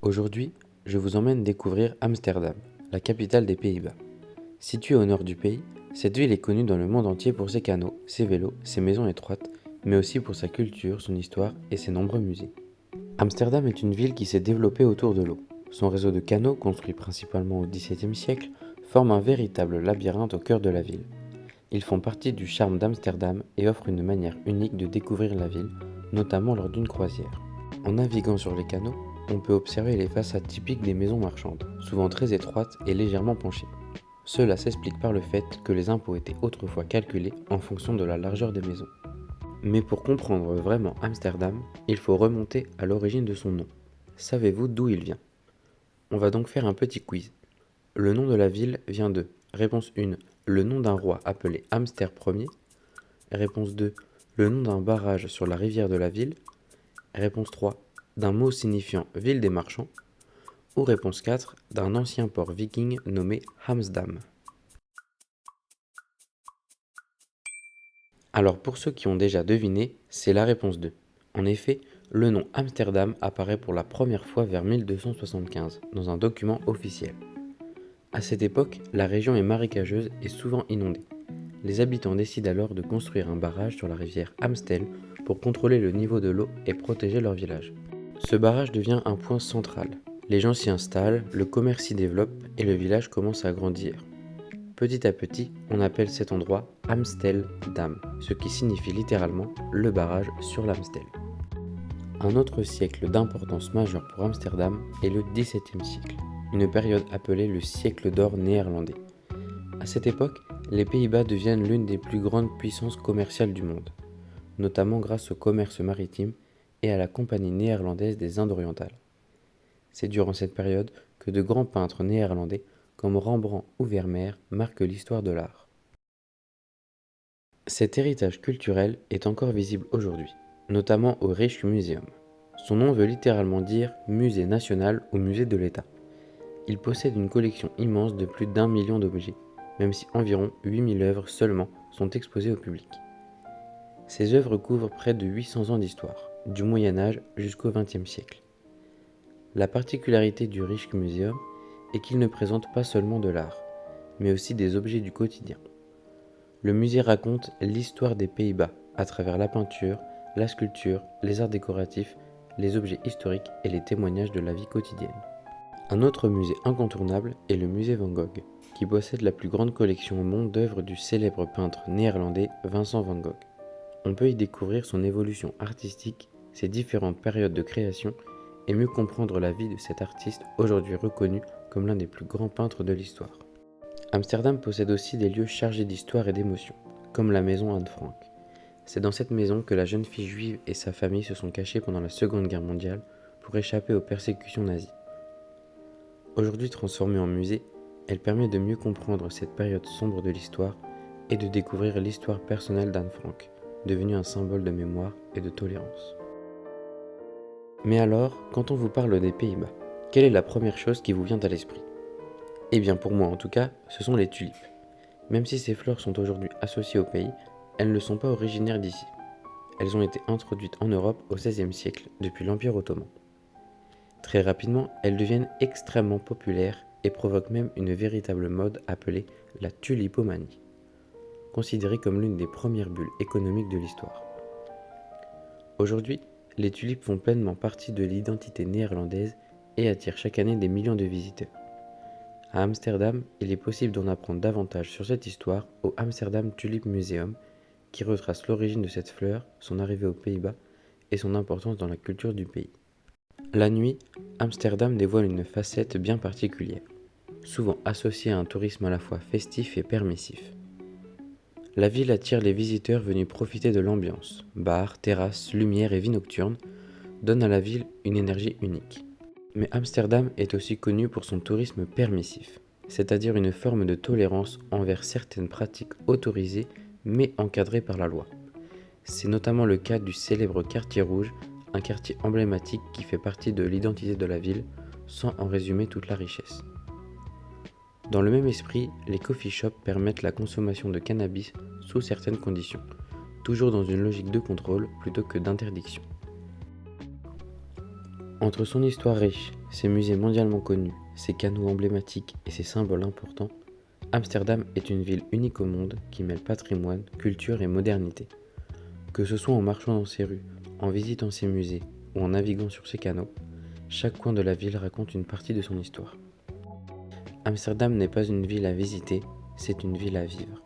Aujourd'hui, je vous emmène découvrir Amsterdam, la capitale des Pays-Bas. Située au nord du pays, cette ville est connue dans le monde entier pour ses canaux, ses vélos, ses maisons étroites, mais aussi pour sa culture, son histoire et ses nombreux musées. Amsterdam est une ville qui s'est développée autour de l'eau. Son réseau de canaux, construit principalement au XVIIe siècle, forme un véritable labyrinthe au cœur de la ville. Ils font partie du charme d'Amsterdam et offrent une manière unique de découvrir la ville, notamment lors d'une croisière. En naviguant sur les canaux, on peut observer les façades typiques des maisons marchandes, souvent très étroites et légèrement penchées. Cela s'explique par le fait que les impôts étaient autrefois calculés en fonction de la largeur des maisons. Mais pour comprendre vraiment Amsterdam, il faut remonter à l'origine de son nom. Savez-vous d'où il vient? On va donc faire un petit quiz. Le nom de la ville vient de réponse 1, le nom d'un roi appelé Amster Ier. Réponse 2, le nom d'un barrage sur la rivière de la ville. Réponse 3, d'un mot signifiant ville des marchands. Ou réponse 4, d'un ancien port viking nommé Hamsdam. Alors pour ceux qui ont déjà deviné, c'est la réponse 2. En effet, le nom Amsterdam apparaît pour la première fois vers 1275 dans un document officiel. À cette époque, la région est marécageuse et souvent inondée. Les habitants décident alors de construire un barrage sur la rivière Amstel pour contrôler le niveau de l'eau et protéger leur village. Ce barrage devient un point central. Les gens s'y installent, le commerce s'y développe et le village commence à grandir. Petit à petit, on appelle cet endroit Amsteldam, ce qui signifie littéralement le barrage sur l'Amstel. Un autre siècle d'importance majeure pour Amsterdam est le XVIIe siècle, une période appelée le siècle d'or néerlandais. À cette époque, les Pays-Bas deviennent l'une des plus grandes puissances commerciales du monde, notamment grâce au commerce maritime et à la Compagnie néerlandaise des Indes orientales. C'est durant cette période que de grands peintres néerlandais comme Rembrandt ou Vermeer marquent l'histoire de l'art. Cet héritage culturel est encore visible aujourd'hui, notamment au Rijksmuseum. Son nom veut littéralement dire musée national ou musée de l'État. Il possède une collection immense de plus d'1 million d'objets, même si environ 8000 œuvres seulement sont exposées au public. Ces œuvres couvrent près de 800 ans d'histoire, du Moyen Âge jusqu'au XXe siècle. La particularité du Rijksmuseum est qu'il ne présente pas seulement de l'art, mais aussi des objets du quotidien. Le musée raconte l'histoire des Pays-Bas à travers la peinture, la sculpture, les arts décoratifs, les objets historiques et les témoignages de la vie quotidienne. Un autre musée incontournable est le musée Van Gogh, qui possède la plus grande collection au monde d'œuvres du célèbre peintre néerlandais Vincent van Gogh. On peut y découvrir son évolution artistique, ses différentes périodes de création et mieux comprendre la vie de cet artiste aujourd'hui reconnu comme l'un des plus grands peintres de l'histoire. Amsterdam possède aussi des lieux chargés d'histoire et d'émotion, comme la maison Anne Frank. C'est dans cette maison que la jeune fille juive et sa famille se sont cachées pendant la Seconde Guerre mondiale pour échapper aux persécutions nazies. Aujourd'hui transformée en musée, elle permet de mieux comprendre cette période sombre de l'histoire et de découvrir l'histoire personnelle d'Anne Frank, devenue un symbole de mémoire et de tolérance. Mais alors, quand on vous parle des Pays-Bas, quelle est la première chose qui vous vient à l'esprit? Eh bien pour moi en tout cas, ce sont les tulipes. Même si ces fleurs sont aujourd'hui associées au pays, elles ne sont pas originaires d'ici. Elles ont été introduites en Europe au XVIe siècle, depuis l'Empire ottoman. Très rapidement, elles deviennent extrêmement populaires et provoquent même une véritable mode appelée la tulipomanie, considérée comme l'une des premières bulles économiques de l'histoire. Aujourd'hui, les tulipes font pleinement partie de l'identité néerlandaise et attirent chaque année des millions de visiteurs. À Amsterdam, il est possible d'en apprendre davantage sur cette histoire au Amsterdam Tulip Museum, qui retrace l'origine de cette fleur, son arrivée aux Pays-Bas et son importance dans la culture du pays. La nuit, Amsterdam dévoile une facette bien particulière, souvent associée à un tourisme à la fois festif et permissif. La ville attire les visiteurs venus profiter de l'ambiance. Bars, terrasses, lumière et vie nocturne donnent à la ville une énergie unique. Mais Amsterdam est aussi connu pour son tourisme permissif, c'est-à-dire une forme de tolérance envers certaines pratiques autorisées mais encadrées par la loi. C'est notamment le cas du célèbre quartier rouge, un quartier emblématique qui fait partie de l'identité de la ville, sans en résumer toute la richesse. Dans le même esprit, les coffee shops permettent la consommation de cannabis sous certaines conditions, toujours dans une logique de contrôle plutôt que d'interdiction. Entre son histoire riche Ses musées mondialement connus, ses canaux emblématiques et ses symboles importants, Amsterdam est une ville unique au monde qui mêle patrimoine, culture et modernité. Que ce soit en marchant dans ses rues, en visitant ses musées ou en naviguant sur ses canaux, chaque coin de la ville raconte une partie de son histoire. Amsterdam n'est pas une ville à visiter, c'est une ville à vivre.